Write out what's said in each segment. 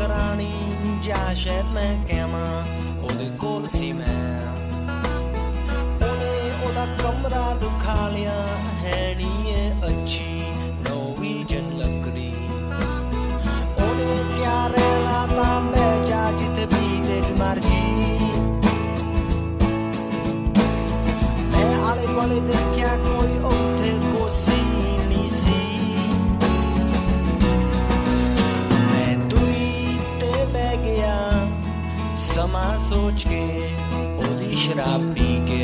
ਕਰਾਣੀ ਜਾਂ ਸ਼ਾਇਦ ਮੈਂ ਕਹਾਂ ਉਹਦੇ ਕੋਲ ਸੀ ਮੈਂ ਉਹਨੇ ਉਹਦਾ ਕਮਰਾ ਦਿਖਾ ਲਿਆ ਹੈ ਨੀ ਇਹ ਅੱਛੀ ਨੌਵੀਜਨ ਲੱਕੜੀ ਉਹਨੇ ਕਿਆ ਰਹਿਣਾ ਤਾਂ ਮੈਂ ਜਾ ਜਿੱਥੇ ਵੀ ਤੇਰੀ ਮਰਜ਼ੀ ਮੈਂ ਆਲੇ ਦੁਆਲੇ ਦੇਖਿਆ ਕੋਈ ਉੱਥੇ ਕੋਸੀ ਨਹੀਂ ਸੀ ਮੈਂ ਦੂਰੀ ਤੇ ਬਹਿ ਗਿਆ ਸਮਾਂ ਸੋਚ ਕੇ ਉਹਦੀ ਸ਼ਰਾਬ ਪੀ ਕੇ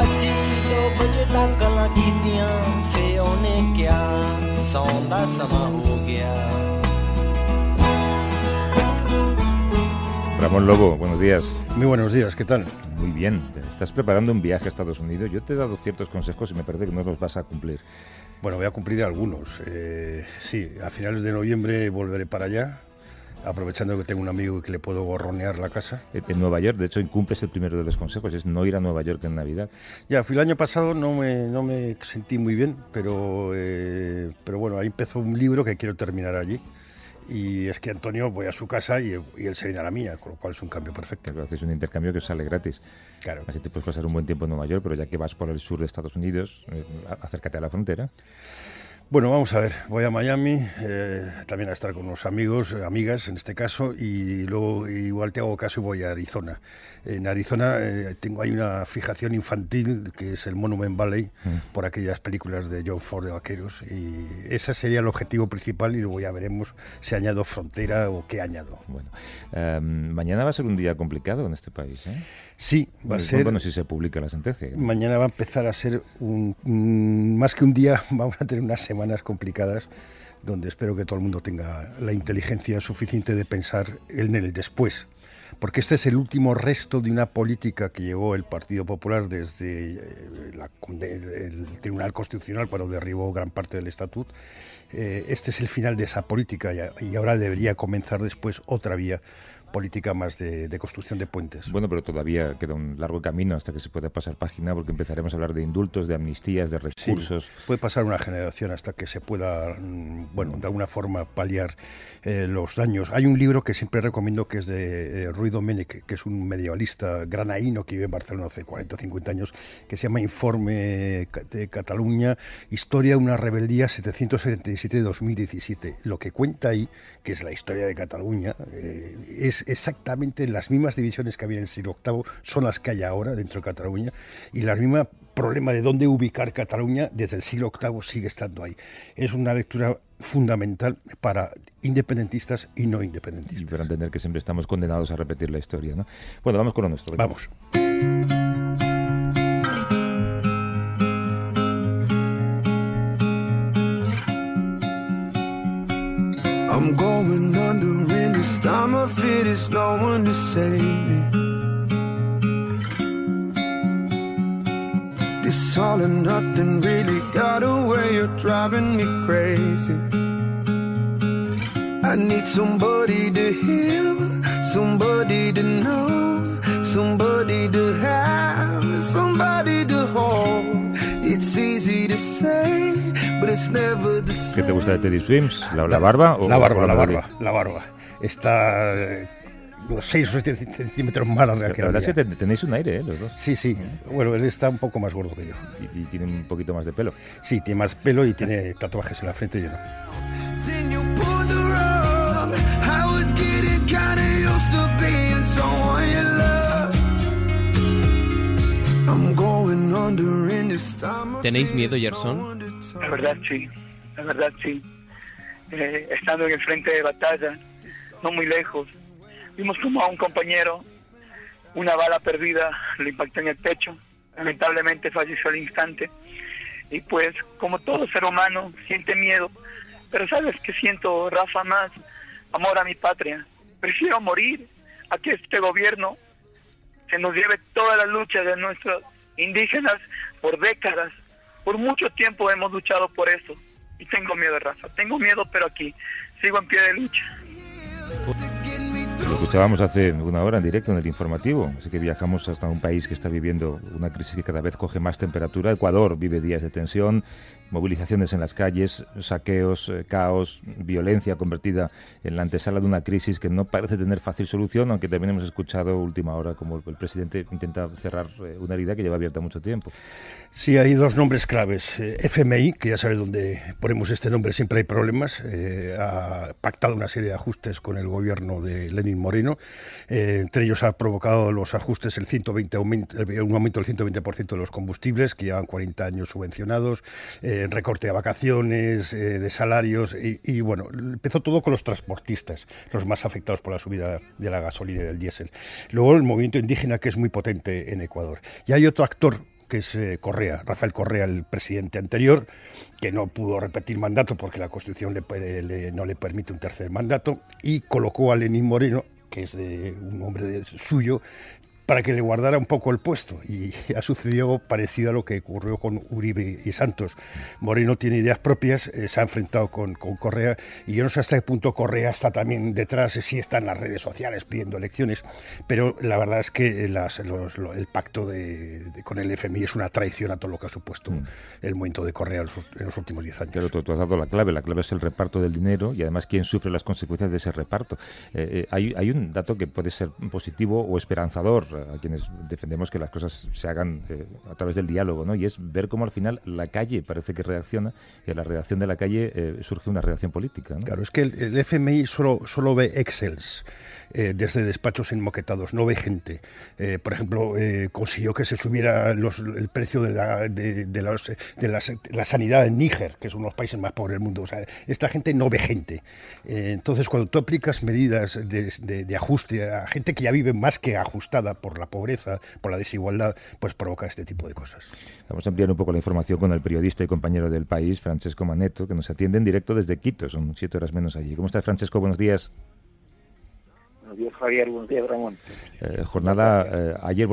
ਅਸੀਂ 2 ਵਜੇ ਤੱਕ ਗੱਲਾਂ ਕੀਤੀਆਂ ਫੇ ਉਹਨੇ ਕਿਹਾ ਸੌਣ ਦਾ ਸਮਾਂ ਹੋ ਗਿਆ Ramón Lobo, buenos días. Muy buenos días, ¿qué tal? Muy bien, estás preparando un viaje a Estados Unidos. Yo te he dado ciertos consejos y me parece que no los vas a cumplir. Bueno, voy a cumplir algunos. Sí, a finales de noviembre volveré para allá, aprovechando que tengo un amigo que le puedo gorronear la casa. En Nueva York, de hecho, incumples el primero de los consejos, es no ir a Nueva York en Navidad. Ya, fui el año pasado, no me sentí muy bien, pero bueno, ahí empezó un libro que quiero terminar allí. Y es que Antonio voy a su casa y él se viene a la mía, con lo cual es un cambio perfecto. Claro, haces un intercambio que os sale gratis. Claro. Así te puedes pasar un buen tiempo en Nueva York, pero ya que vas por el sur de Estados Unidos, acércate a la frontera. Bueno, vamos a ver, voy a Miami, también a estar con unos amigos, amigas en este caso, y luego igual te hago caso y voy a Arizona. En Arizona hay una fijación infantil que es el Monument Valley, por aquellas películas de John Ford de vaqueros, y ese sería el objetivo principal y luego ya veremos si añado frontera o qué añado. Bueno, mañana va a ser un día complicado en este país, ¿eh? Sí, va a ser... Bueno, si se publica la sentencia. Mañana va a empezar a ser más que un día, vamos a tener unas semanas complicadas donde espero que todo el mundo tenga la inteligencia suficiente de pensar en el después. Porque este es el último resto de una política que llevó el Partido Popular desde el Tribunal Constitucional cuando derribó gran parte del Estatut. Este es el final de esa política y ahora debería comenzar después otra vía política más de construcción de puentes. Bueno, pero todavía queda un largo camino hasta que se pueda pasar página, porque empezaremos a hablar de indultos, de amnistías, de recursos. Sí, puede pasar una generación hasta que se pueda, bueno, de alguna forma paliar los daños. Hay un libro que siempre recomiendo que es de Ruy Domènech, que es un medievalista granaíno que vive en Barcelona hace 40 o 50 años, que se llama Informe de Cataluña, Historia de una rebeldía 777-2017. Lo que cuenta ahí, que es la historia de Cataluña, es exactamente las mismas divisiones que había en el siglo VIII, son las que hay ahora dentro de Cataluña, y el mismo problema de dónde ubicar Cataluña desde el siglo VIII sigue estando ahí. Es una lectura fundamental para independentistas y no independentistas. Y para entender que siempre estamos condenados a repetir la historia, ¿no? Bueno, vamos con lo nuestro. Vamos. I'm going under in this time of fear, there's no one to save me. This all or nothing really got a way of driving me crazy. I need somebody to heal, somebody to know, somebody to have, somebody to hold. It's easy to say, but it's never the same. ¿Qué te gusta de Teddy Swims? ¿La barba? La barba. Está unos 6 o 7 centímetros más larga que la la verdad mía. es que tenéis un aire, los dos. Sí. Bueno, él está un poco más gordo que yo. Y tiene un poquito más de pelo. Sí, tiene más pelo y tiene tatuajes en la frente y yo no. Then you pulled the rug. I was getting kinda used to being someone you love. I'm going under in this time of ¿Tenéis miedo, Gerson? La verdad sí. Estando en el frente de batalla, no muy lejos, vimos como a un compañero, una bala perdida le impactó en el pecho, lamentablemente falleció al instante, y pues como todo ser humano siente miedo, pero ¿sabes qué siento, Rafa? Más amor a mi patria. Prefiero morir a que este gobierno se nos lleve toda la lucha de nuestros indígenas por décadas. Por mucho tiempo hemos luchado por eso. Y tengo miedo, Rafa. Tengo miedo, pero aquí sigo en pie de lucha. Lo escuchábamos hace una hora en directo en el informativo. Así que viajamos hasta un país que está viviendo una crisis que cada vez coge más temperatura. Ecuador vive días de tensión. movilizaciones en las calles, saqueos, caos, violencia convertida en la antesala de una crisis que no parece tener fácil solución, aunque también hemos escuchado última hora como el presidente intenta cerrar una herida que lleva abierta mucho tiempo. Sí, hay dos nombres claves. FMI, que ya sabes, donde ponemos este nombre siempre hay problemas, ha pactado una serie de ajustes con el gobierno de Lenín Moreno. Entre ellos ha provocado los ajustes un aumento del 120% de los combustibles, que llevan 40 años subvencionados, recorte de vacaciones, de salarios, y bueno, empezó todo con los transportistas, los más afectados por la subida de la gasolina y del diésel. Luego el movimiento indígena, que es muy potente en Ecuador. Y hay otro actor, que es Correa, Rafael Correa, el presidente anterior, que no pudo repetir mandato porque la Constitución no le permite un tercer mandato, y colocó a Lenín Moreno, que es un hombre suyo, para que le guardara un poco el puesto, y ha sucedido parecido a lo que ocurrió con Uribe y Santos. Moreno tiene ideas propias, se ha enfrentado con Correa, y yo no sé hasta qué punto Correa está también detrás, sí está en las redes sociales pidiendo elecciones, pero la verdad es que el pacto con el FMI es una traición a todo lo que ha supuesto el movimiento de Correa en los últimos 10 años. Claro, tú has dado la clave es el reparto del dinero y además quién sufre las consecuencias de ese reparto. Hay un dato que puede ser positivo o esperanzador a quienes defendemos que las cosas se hagan a través del diálogo, ¿no? Y es ver cómo al final la calle parece que reacciona y a la reacción de la calle surge una reacción política, ¿no? Claro, es que el FMI solo ve Excels desde despachos enmoquetados, no ve gente. Por ejemplo, consiguió que se subiera el precio de la sanidad en Níger, que es uno de los países más pobres del mundo. O sea, esta gente no ve gente. Entonces, cuando tú aplicas medidas de ajuste a gente que ya vive más que ajustada por la pobreza, por la desigualdad, pues provoca este tipo de cosas. Vamos a ampliar un poco la información con el periodista y compañero del País, Francesco Manetto, que nos atiende en directo desde Quito. Son 7 horas menos allí. ¿Cómo estás, Francesco? Buenos días. Buenos días, Javier. Buenos días, Ramón. Jornada ayer,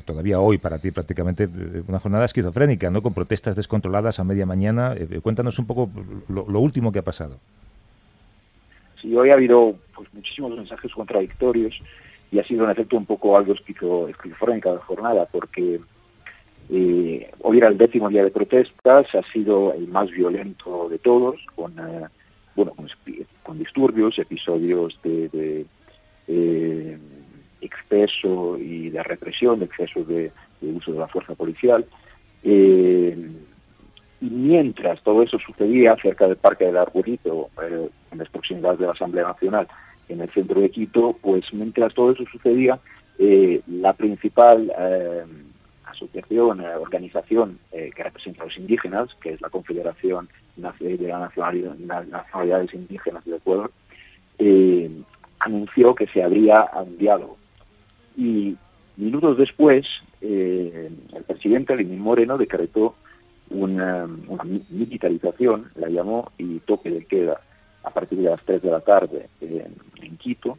todavía hoy para ti prácticamente, una jornada esquizofrénica, ¿no? Con protestas descontroladas a media mañana. Cuéntanos un poco lo último que ha pasado. Sí, hoy ha habido pues muchísimos mensajes contradictorios y ha sido en efecto un poco algo esquizofrénica la jornada, porque hoy era el 10º día de protestas, ha sido el más violento de todos, con disturbios, episodios de exceso y de represión, de exceso de uso de la fuerza policial. Y mientras todo eso sucedía cerca del Parque del Arbolito, en las proximidades de la Asamblea Nacional, en el centro de Quito, pues mientras todo eso sucedía, la principal organización que representa a los indígenas, que es la Confederación de las Nacionalidades Indígenas de Ecuador, anunció que se abría a un diálogo. Y minutos después, el presidente Lenín Moreno decretó una militarización, la llamó, y toque de queda a partir de las 3 de la tarde en Quito,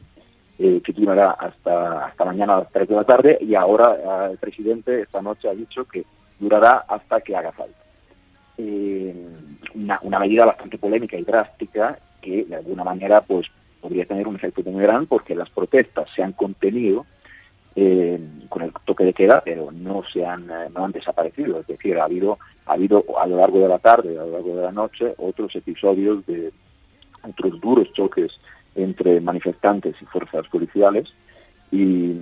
que durará hasta mañana a las 3 de la tarde, y ahora el presidente esta noche ha dicho que durará hasta que haga falta. Una medida bastante polémica y drástica que de alguna manera pues podría tener un efecto muy grande, porque las protestas se han contenido con el toque de queda, pero no han desaparecido. Es decir, ha habido a lo largo de la tarde, a lo largo de la noche, otros episodios de otros duros choques entre manifestantes y fuerzas policiales, y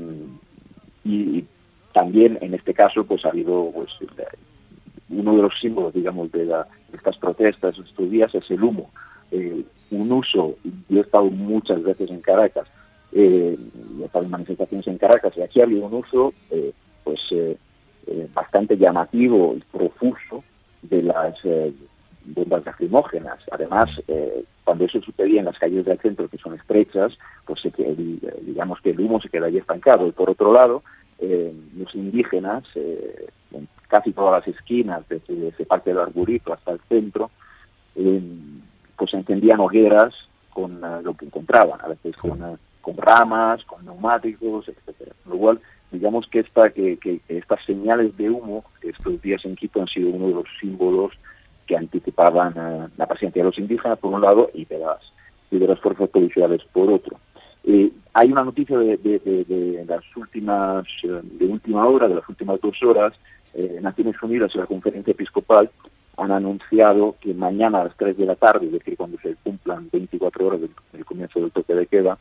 también en este caso pues ha habido pues uno de los símbolos, digamos, de estas protestas estos días es el humo. Un uso, yo he estado muchas veces en Caracas, he estado en manifestaciones en Caracas, y aquí ha habido un uso bastante llamativo y profuso de las bombas lacrimógenas. Además, cuando eso sucedía en las calles del centro, que son estrechas, pues digamos que el humo se queda ahí estancado. Y por otro lado, los indígenas, en casi todas las esquinas, desde ese Parque del Arbolito hasta el centro, pues encendían hogueras con lo que encontraban, a veces con ramas, con neumáticos, etcétera. Con lo cual, digamos que estas señales de humo estos días en Quito han sido uno de los símbolos que anticipaban la presencia de los indígenas por un lado y de las fuerzas policiales por otro. Hay una noticia de las últimas de última hora, de las últimas 2 horas. Naciones Unidas y la Conferencia Episcopal han anunciado que mañana a las 3 de la tarde, es decir, cuando se cumplan 24 horas del comienzo del toque de queda,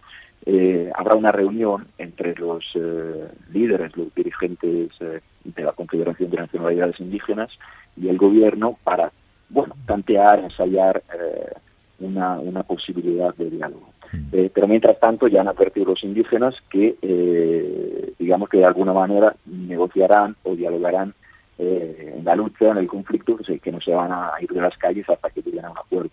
habrá una reunión entre los líderes, los dirigentes de la Confederación de Nacionalidades Indígenas y el gobierno para, tantear, ensayar una posibilidad de diálogo. Pero mientras tanto ya han advertido los indígenas que, digamos que de alguna manera negociarán o dialogarán en la lucha, en el conflicto, que no se van a ir de las calles hasta que lleguen a un acuerdo.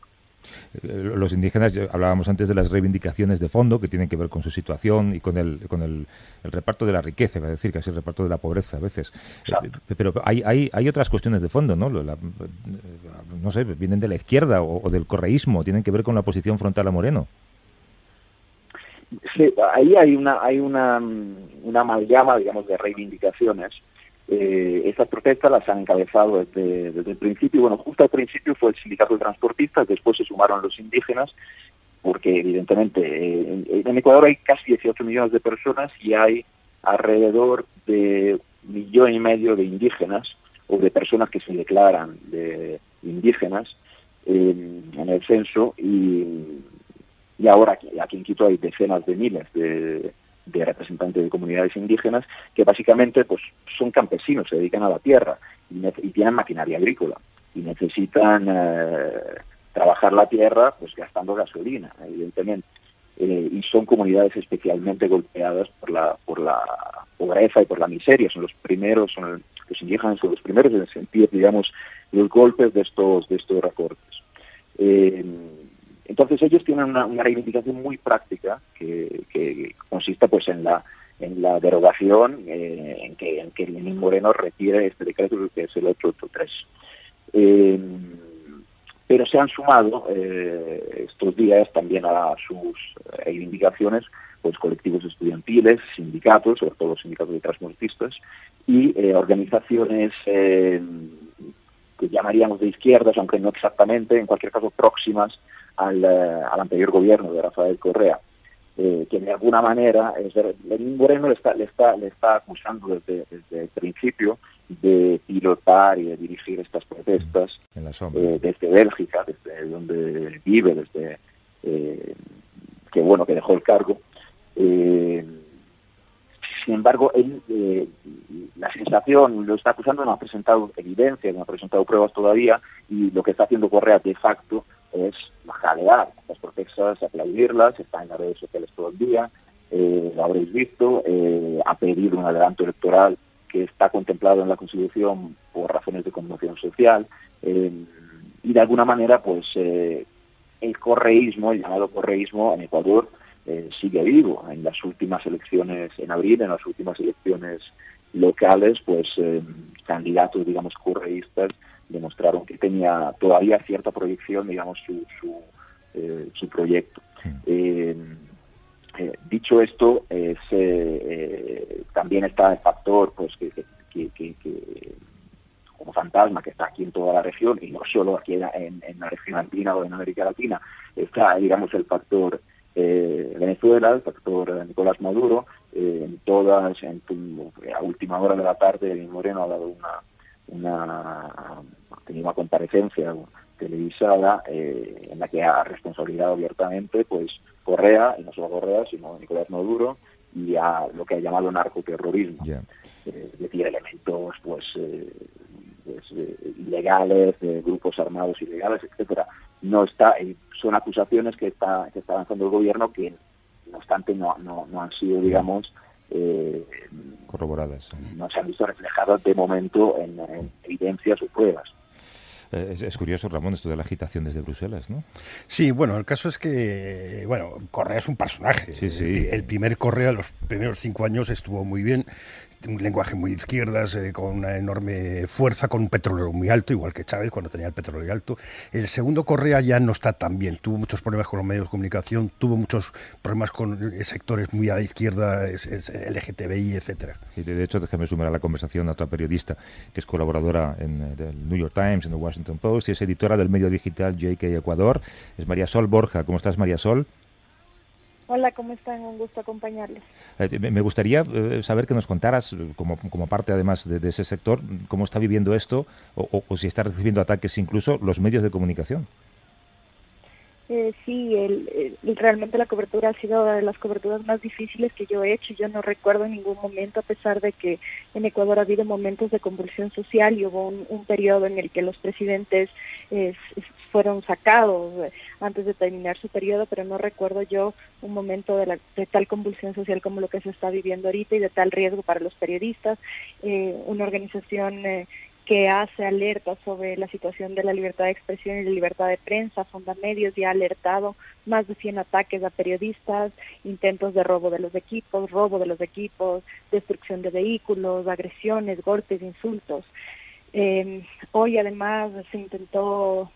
Los indígenas, hablábamos antes de las reivindicaciones de fondo que tienen que ver con su situación y con el reparto de la riqueza, es decir, casi el reparto de la pobreza a veces. Pero hay otras cuestiones de fondo, ¿no? No sé, vienen de la izquierda o del correísmo, tienen que ver con la posición frontal a Moreno. Sí, ahí hay una amalgama, digamos, de reivindicaciones. Estas protestas las han encabezado desde el principio. Justo al principio fue el sindicato de transportistas, después se sumaron los indígenas, porque evidentemente en Ecuador hay casi 18 millones de personas y hay alrededor de 1,5 millones de indígenas o de personas que se declaran de indígenas en el censo, y ahora aquí en Quito hay decenas de miles de representantes de comunidades indígenas que básicamente pues son campesinos, se dedican a la tierra y tienen maquinaria agrícola y necesitan trabajar la tierra pues gastando gasolina, evidentemente, y son comunidades especialmente golpeadas por la pobreza y por la miseria. Los indígenas son los primeros en sentir, digamos, los golpes de estos recortes. Entonces ellos tienen una reivindicación muy práctica que consiste pues en la derogación, en que Lenín Moreno retire este decreto que es el 883. Pero se han sumado estos días también a sus reivindicaciones pues colectivos estudiantiles, sindicatos, sobre todo sindicatos de transportistas, y organizaciones que llamaríamos de izquierdas, aunque no exactamente, en cualquier caso próximas al anterior gobierno de Rafael Correa, que de alguna manera Lenín Moreno le está acusando desde el principio de pilotar y de dirigir estas protestas en la sombra, desde Bélgica, desde donde vive, desde que dejó el cargo. Sin embargo, la sensación lo está acusando, no ha presentado evidencias, no ha presentado pruebas todavía, y lo que está haciendo Correa de facto es jalear las protestas, aplaudirlas, está en las redes sociales todo el día, lo habréis visto, ha pedido un adelanto electoral que está contemplado en la Constitución por razones de conmoción social, y de alguna manera pues el correísmo, el llamado correísmo en Ecuador, sigue vivo. En las últimas elecciones en abril, en las últimas elecciones locales, pues candidatos, digamos, correístas demostraron que tenía todavía cierta proyección, digamos, su proyecto. Dicho esto, también está el factor pues que como fantasma que está aquí en toda la región, y no solo aquí en la región andina o en América Latina, está, digamos, el factor Venezuela, el factor Nicolás Maduro. A última hora de la tarde, Moreno ha dado una comparecencia televisada en la que ha responsabilizado abiertamente pues Correa, y no solo Correa, sino Nicolás Maduro, y a lo que ha llamado narcoterrorismo. Es decir, elementos pues ilegales, de grupos armados ilegales, etcétera. Son acusaciones que está lanzando el gobierno que, no obstante, no han sido, digamos, corroboradas. No se han visto reflejadas de momento en evidencias o pruebas. Es curioso, Ramón, esto de la agitación desde Bruselas, ¿no? Sí, el caso es que, Correa es un personaje. Sí. El primer Correa, los primeros 5 años, estuvo muy bien. Un lenguaje muy de izquierdas, con una enorme fuerza, con un petróleo muy alto, igual que Chávez cuando tenía el petróleo alto. El segundo Correa ya no está tan bien, tuvo muchos problemas con los medios de comunicación, tuvo muchos problemas con sectores muy a la izquierda, LGTBI, etcétera. Sí, de hecho, déjame sumar a la conversación a otra periodista que es colaboradora en el New York Times, en el Washington Post, y es editora del medio digital JK Ecuador, es María Sol Borja. ¿Cómo estás, María Sol? Hola, ¿cómo están? Un gusto acompañarles. Me gustaría saber que nos contaras, como parte además de ese sector, cómo está viviendo esto o si está recibiendo ataques incluso los medios de comunicación. Sí, realmente la cobertura ha sido de las coberturas más difíciles que yo he hecho. Yo no recuerdo en ningún momento, a pesar de que en Ecuador ha habido momentos de convulsión social y hubo un periodo en el que los presidentes fueron sacados antes de terminar su periodo, pero no recuerdo yo un momento de tal convulsión social como lo que se está viviendo ahorita y de tal riesgo para los periodistas. Una organización que hace alertas sobre la situación de la libertad de expresión y la libertad de prensa, Fundamedios, ya ha alertado más de 100 ataques a periodistas, intentos de robo de los equipos, destrucción de vehículos, agresiones, golpes, insultos. Hoy además se intentó,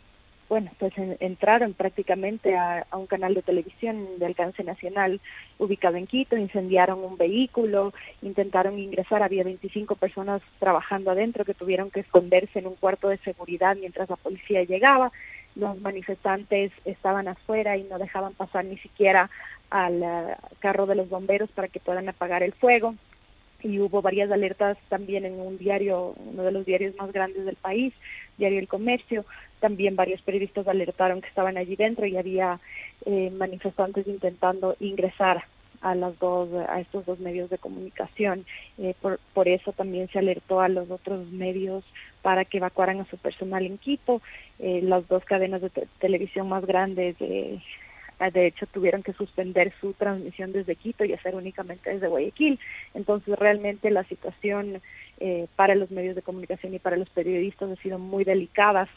entraron prácticamente a un canal de televisión de alcance nacional ubicado en Quito, incendiaron un vehículo, intentaron ingresar, había 25 personas trabajando adentro que tuvieron que esconderse en un cuarto de seguridad mientras la policía llegaba. Los manifestantes estaban afuera y no dejaban pasar ni siquiera al carro de los bomberos para que puedan apagar el fuego. Y hubo varias alertas también en un diario, uno de los diarios más grandes del país, Diario El Comercio. También varios periodistas alertaron que estaban allí dentro y había manifestantes intentando ingresar a estos dos medios de comunicación. Por eso también se alertó a los otros medios para que evacuaran a su personal en Quito. Las dos cadenas de televisión más grandes de hecho tuvieron que suspender su transmisión desde Quito y hacer únicamente desde Guayaquil. Entonces realmente la situación para los medios de comunicación y para los periodistas ha sido muy delicada.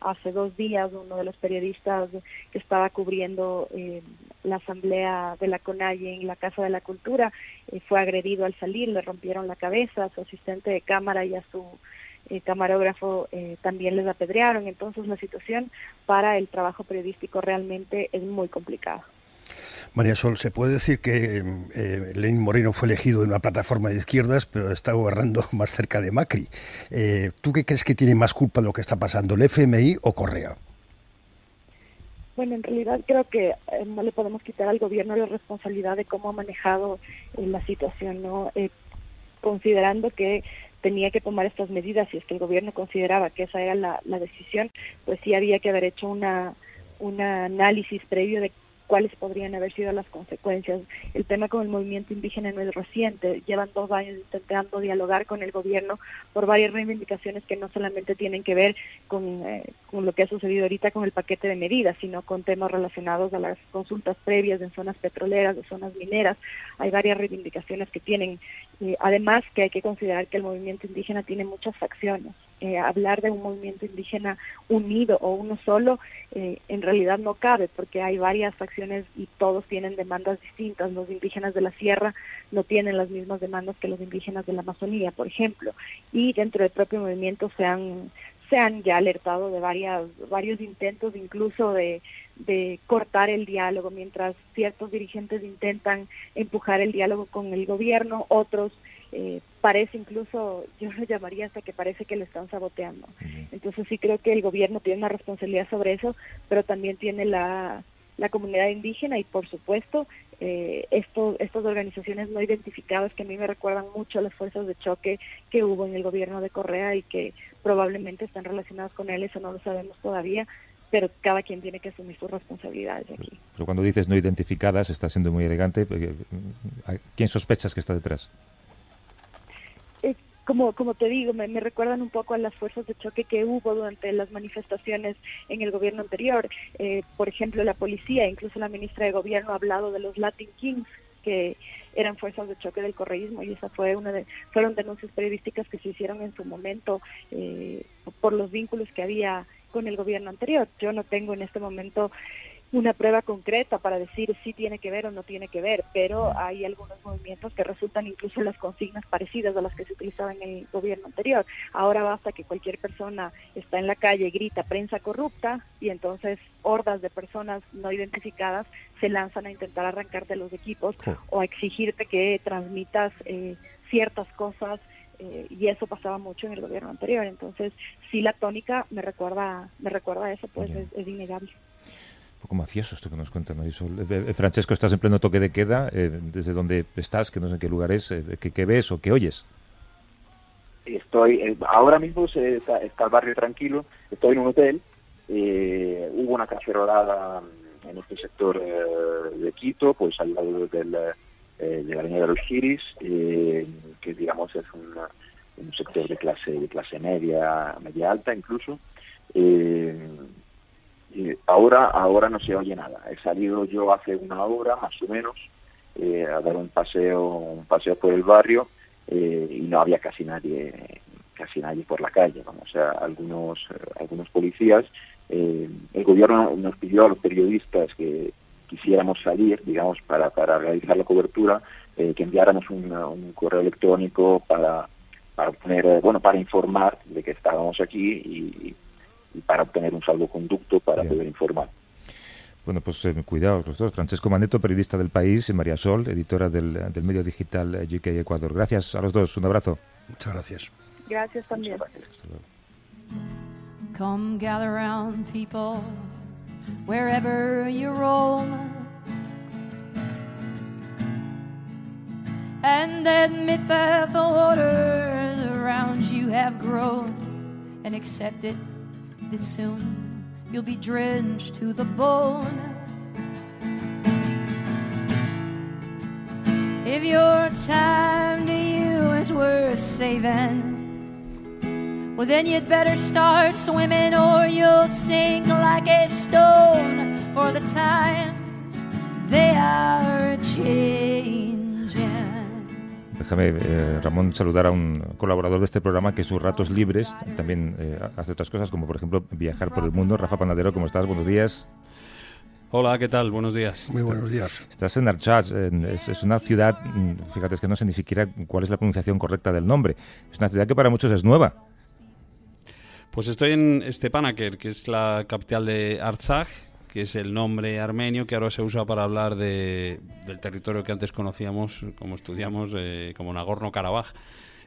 Hace 2 días uno de los periodistas que estaba cubriendo la asamblea de la CONAIE en la Casa de la Cultura fue agredido al salir, le rompieron la cabeza, a su asistente de cámara y a su camarógrafo también les apedrearon. Entonces la situación para el trabajo periodístico realmente es muy complicada. María Sol, se puede decir que Lenín Moreno fue elegido en una plataforma de izquierdas, pero está gobernando más cerca de Macri. ¿Tú qué crees que tiene más culpa de lo que está pasando, el FMI o Correa? Bueno, en realidad creo que no le podemos quitar al gobierno la responsabilidad de cómo ha manejado la situación, ¿no? Considerando que tenía que tomar estas medidas, si es que el gobierno consideraba que esa era la decisión, pues sí había que haber hecho un análisis previo de cuáles podrían haber sido las consecuencias. El tema con el movimiento indígena no es reciente, llevan 2 años intentando dialogar con el gobierno por varias reivindicaciones que no solamente tienen que ver con lo que ha sucedido ahorita con el paquete de medidas, sino con temas relacionados a las consultas previas en zonas petroleras, de zonas mineras. Hay varias reivindicaciones que tienen, además que hay que considerar que el movimiento indígena tiene muchas facciones. Hablar de un movimiento indígena unido o uno solo en realidad no cabe, porque hay varias facciones y todos tienen demandas distintas. Los indígenas de la sierra no tienen las mismas demandas que los indígenas de la Amazonía, por ejemplo, y dentro del propio movimiento se han ya alertado de varios intentos incluso de cortar el diálogo, mientras ciertos dirigentes intentan empujar el diálogo con el gobierno, otros parece incluso, yo lo llamaría hasta que parece que lo están saboteando. Entonces sí creo que el gobierno tiene una responsabilidad sobre eso, pero también tiene la comunidad indígena y por supuesto estas organizaciones no identificadas que a mí me recuerdan mucho a las fuerzas de choque que hubo en el gobierno de Correa y que probablemente están relacionadas con él, eso no lo sabemos todavía, pero cada quien tiene que asumir sus responsabilidades aquí. Pero cuando dices no identificadas, está siendo muy elegante. ¿Quién sospechas que está detrás? Como te digo, me recuerdan un poco a las fuerzas de choque que hubo durante las manifestaciones en el gobierno anterior. Por ejemplo, la policía, incluso la ministra de Gobierno ha hablado de los Latin Kings, que eran fuerzas de choque del correísmo, y esa fueron denuncias periodísticas que se hicieron en su momento por los vínculos que había con el gobierno anterior. Yo no tengo en este momento una prueba concreta para decir si tiene que ver o no tiene que ver, pero hay algunos movimientos que resultan incluso las consignas parecidas a las que se utilizaban en el gobierno anterior. Ahora basta que cualquier persona está en la calle y grita prensa corrupta y entonces hordas de personas no identificadas se lanzan a intentar arrancarte los equipos o a exigirte que transmitas ciertas cosas, y eso pasaba mucho en el gobierno anterior. Entonces sí, la tónica me recuerda a eso, pues es innegable. poco mafioso esto que nos cuenta Marisol. Francesco, estás en pleno toque de queda. ¿Desde dónde estás? Que no sé en qué lugar es. ¿Qué ves o qué oyes? Estoy, ahora mismo está el barrio tranquilo. Estoy en un hotel. Hubo una cacerolada en este sector de Quito, pues al lado de la avenida de los Giris, que digamos es un sector de clase media alta incluso. Ahora no se oye nada. He salido yo hace una hora más o menos a dar un paseo por el barrio, y no había casi nadie por la calle, ¿no? O sea, algunos policías. El gobierno nos pidió a los periodistas que quisiéramos salir, digamos, para realizar la cobertura, que enviáramos un correo electrónico para obtener, para informar de que estábamos aquí y para obtener un salvoconducto para poder informar. Bueno, pues cuidaos los dos. Francesco Manetto, periodista del País, y María Sol, editora del medio digital UK Ecuador. Gracias a los dos. Un abrazo. Muchas gracias. Gracias también. Come gather round, people, wherever you roam, and admit that the waters around you have grown, and accept it that soon you'll be drenched to the bone. If your time to you is worth saving, well then you'd better start swimming or you'll sink like a stone, for the times they are changing. Déjame, Ramón, saludar a un colaborador de este programa que en sus ratos libres también hace otras cosas, como por ejemplo viajar por el mundo. Rafa Panadero, ¿cómo estás? Buenos días. Hola, ¿qué tal? Buenos días. Muy buenos días. Estás en Archach, es una ciudad, fíjate, es que no sé ni siquiera cuál es la pronunciación correcta del nombre. Es una ciudad que para muchos es nueva. Pues estoy en Stepanakert, que es la capital de Artsaj, que es el nombre armenio que ahora se usa para hablar del territorio que antes conocíamos, como estudiamos, como Nagorno-Karabaj.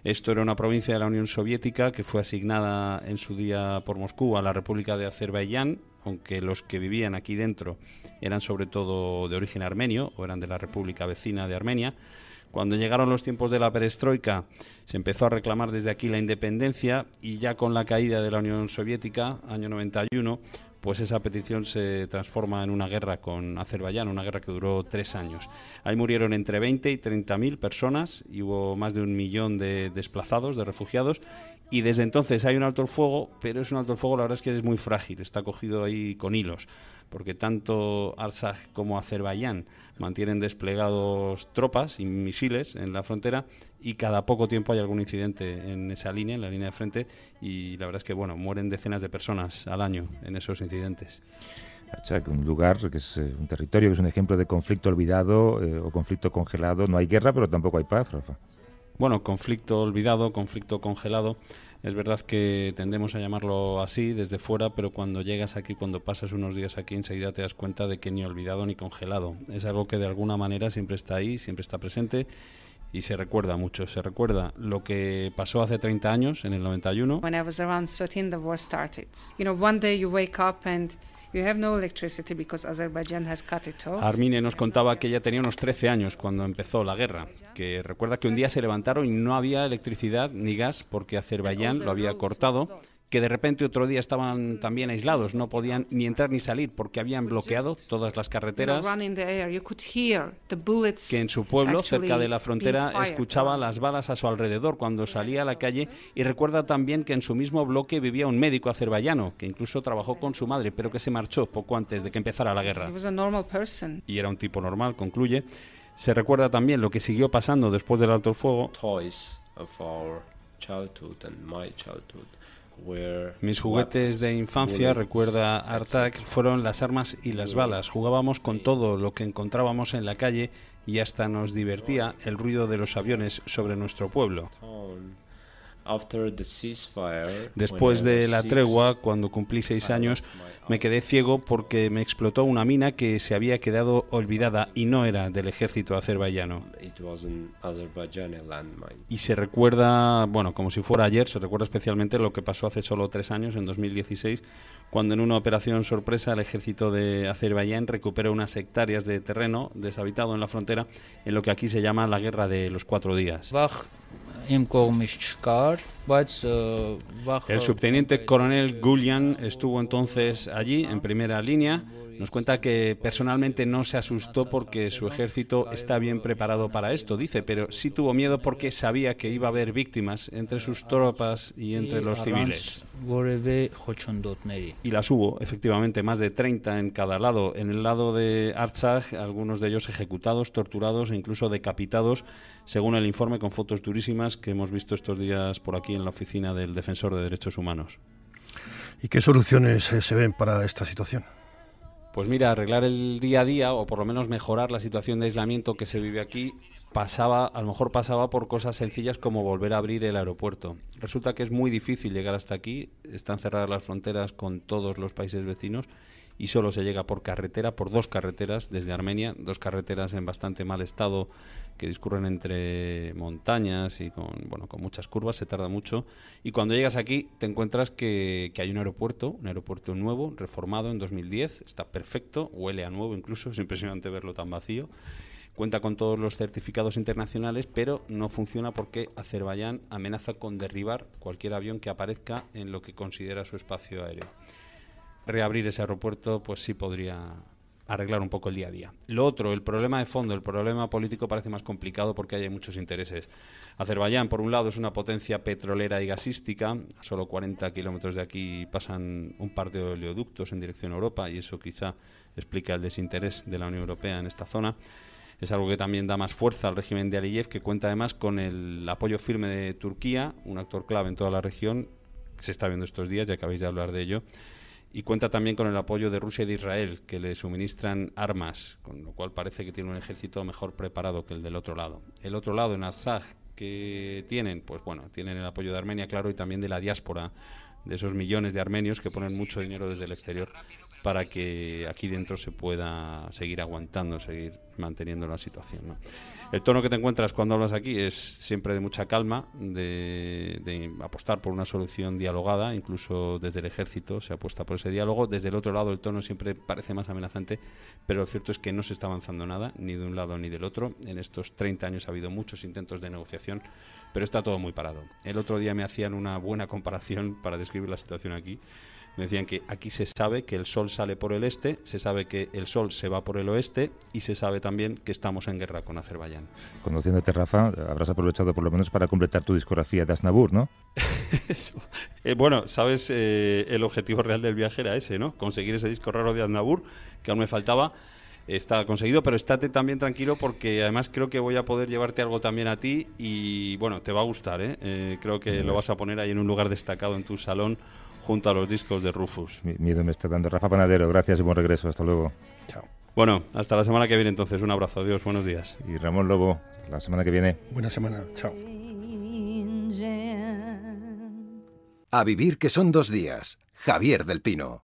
Esto era una provincia de la Unión Soviética que fue asignada en su día por Moscú a la República de Azerbaiyán, aunque los que vivían aquí dentro eran sobre todo de origen armenio o eran de la República vecina de Armenia. Cuando llegaron los tiempos de la perestroika, se empezó a reclamar desde aquí la independencia, y ya con la caída de la Unión Soviética, año 91, pues esa petición se transforma en una guerra con Azerbaiyán, una guerra que duró 3 años. Ahí murieron entre 20 y 30.000 personas y hubo más de 1 millón de desplazados, de refugiados, y desde entonces hay un alto el fuego, pero es un alto el fuego, la verdad es que es muy frágil, está cogido ahí con hilos, porque tanto Artsaj como Azerbaiyán mantienen desplegados tropas y misiles en la frontera, y cada poco tiempo hay algún incidente en esa línea, en la línea de frente, y la verdad es que mueren decenas de personas al año en esos incidentes. Artsaj, un lugar que es un territorio que es un ejemplo de conflicto olvidado o conflicto congelado. No hay guerra, pero tampoco hay paz, Rafa. Bueno, conflicto olvidado, conflicto congelado. Es verdad que tendemos a llamarlo así desde fuera, pero cuando llegas aquí, cuando pasas unos días aquí, enseguida te das cuenta de que ni olvidado ni congelado. Es algo que de alguna manera siempre está ahí, siempre está presente, y se recuerda mucho. Se recuerda lo que pasó hace 30 años, en el 91. When I was around 13, the war started. You know, one day you wake up and you have no electricity because Azerbaijan has cut it off. Armine nos contaba que ella tenía unos 13 años cuando empezó la guerra, que recuerda que un día se levantaron y no había electricidad ni gas porque Azerbaiyán lo había cortado, que de repente otro día estaban también aislados, no podían ni entrar ni salir porque habían bloqueado todas las carreteras, que en su pueblo, cerca de la frontera, escuchaba las balas a su alrededor cuando salía a la calle, y recuerda también que en su mismo bloque vivía un médico azerbaiyano que incluso trabajó con su madre, pero que se marchó poco antes de que empezara la guerra. Y era un tipo normal, concluye. Se recuerda también lo que siguió pasando después del alto el fuego. Mis juguetes de infancia, recuerda Artsaj, fueron las armas y las balas. Jugábamos con todo lo que encontrábamos en la calle y hasta nos divertía el ruido de los aviones sobre nuestro pueblo. Después de la tregua, cuando cumplí 6 años, me quedé ciego porque me explotó una mina que se había quedado olvidada y no era del ejército azerbaiyano. Y se recuerda, como si fuera ayer, se recuerda especialmente lo que pasó hace solo 3 años, en 2016, cuando en una operación sorpresa el ejército de Azerbaiyán recupera unas hectáreas de terreno deshabitado en la frontera, en lo que aquí se llama la Guerra de los 4 días. El subteniente coronel Gulian estuvo entonces allí, en primera línea. Nos cuenta que personalmente no se asustó porque su ejército está bien preparado para esto, dice, pero sí tuvo miedo porque sabía que iba a haber víctimas entre sus tropas y entre los civiles. Y las hubo, efectivamente, más de 30 en cada lado. En el lado de Artsakh, algunos de ellos ejecutados, torturados e incluso decapitados, según el informe con fotos durísimas que hemos visto estos días por aquí en la oficina del Defensor de Derechos Humanos. ¿Y qué soluciones se ven para esta situación? Pues mira, arreglar el día a día o por lo menos mejorar la situación de aislamiento que se vive aquí a lo mejor pasaba por cosas sencillas como volver a abrir el aeropuerto. Resulta que es muy difícil llegar hasta aquí, están cerradas las fronteras con todos los países vecinos y solo se llega por carretera, por 2 carreteras desde Armenia, 2 carreteras en bastante mal estado que discurren entre montañas y con muchas curvas, se tarda mucho. Y cuando llegas aquí te encuentras que hay un aeropuerto nuevo, reformado en 2010, está perfecto, huele a nuevo incluso, es impresionante verlo tan vacío. Cuenta con todos los certificados internacionales, pero no funciona porque Azerbaiyán amenaza con derribar cualquier avión que aparezca en lo que considera su espacio aéreo. Reabrir ese aeropuerto pues sí podría arreglar un poco el día a día. Lo otro, el problema de fondo, el problema político parece más complicado porque hay muchos intereses. Azerbaiyán, por un lado, es una potencia petrolera y gasística. A solo 40 kilómetros de aquí pasan un par de oleoductos en dirección a Europa y eso quizá explica el desinterés de la Unión Europea en esta zona. Es algo que también da más fuerza al régimen de Aliyev, que cuenta además con el apoyo firme de Turquía, un actor clave en toda la región, que se está viendo estos días, ya acabáis de hablar de ello. Y cuenta también con el apoyo de Rusia y de Israel, que le suministran armas, con lo cual parece que tiene un ejército mejor preparado que el del otro lado. El otro lado, en Artsakh, que tienen, tienen el apoyo de Armenia, claro, y también de la diáspora, de esos millones de armenios que ponen mucho dinero desde el exterior para que aquí dentro se pueda seguir aguantando, seguir manteniendo la situación, ¿no? El tono que te encuentras cuando hablas aquí es siempre de mucha calma, de apostar por una solución dialogada, incluso desde el ejército se apuesta por ese diálogo. Desde el otro lado el tono siempre parece más amenazante, pero lo cierto es que no se está avanzando nada, ni de un lado ni del otro. En estos 30 años ha habido muchos intentos de negociación, pero está todo muy parado. El otro día me hacían una buena comparación para describir la situación aquí. Me decían que aquí se sabe que el sol sale por el este, se sabe que el sol se va por el oeste y se sabe también que estamos en guerra con Azerbaiyán. Conociéndote, Rafa, habrás aprovechado por lo menos para completar tu discografía de Aznavour, ¿no? Bueno, sabes, el objetivo real del viaje era ese, ¿no? Conseguir ese disco raro de Aznavour, que aún me faltaba. Está conseguido, pero estate también tranquilo porque además creo que voy a poder llevarte algo también a ti y bueno, te va a gustar, ¿eh? Creo que lo vas a poner ahí en un lugar destacado en tu salón junto a los discos de Rufus. Miedo me está dando. Rafa Panadero, gracias y buen regreso. Hasta luego. Chao. Bueno, hasta la semana que viene entonces. Un abrazo. Adiós. Buenos días. Y Ramón Lobo, la semana que viene. Buena semana. Chao. A vivir que son 2 días. Javier del Pino.